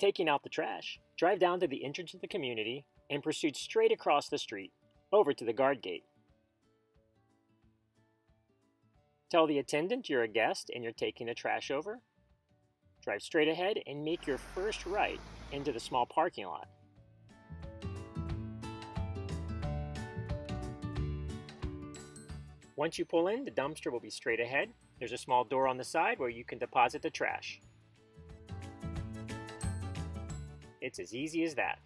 taking out the trash, drive down to the entrance of the community and proceed straight across the street, over to the guard gate. Tell the attendant you're a guest and you're taking the trash over. Drive straight ahead and make your first right into the small parking lot. Once you pull in, the dumpster will be straight ahead. There's a small door on the side where you can deposit the trash. It's as easy as that.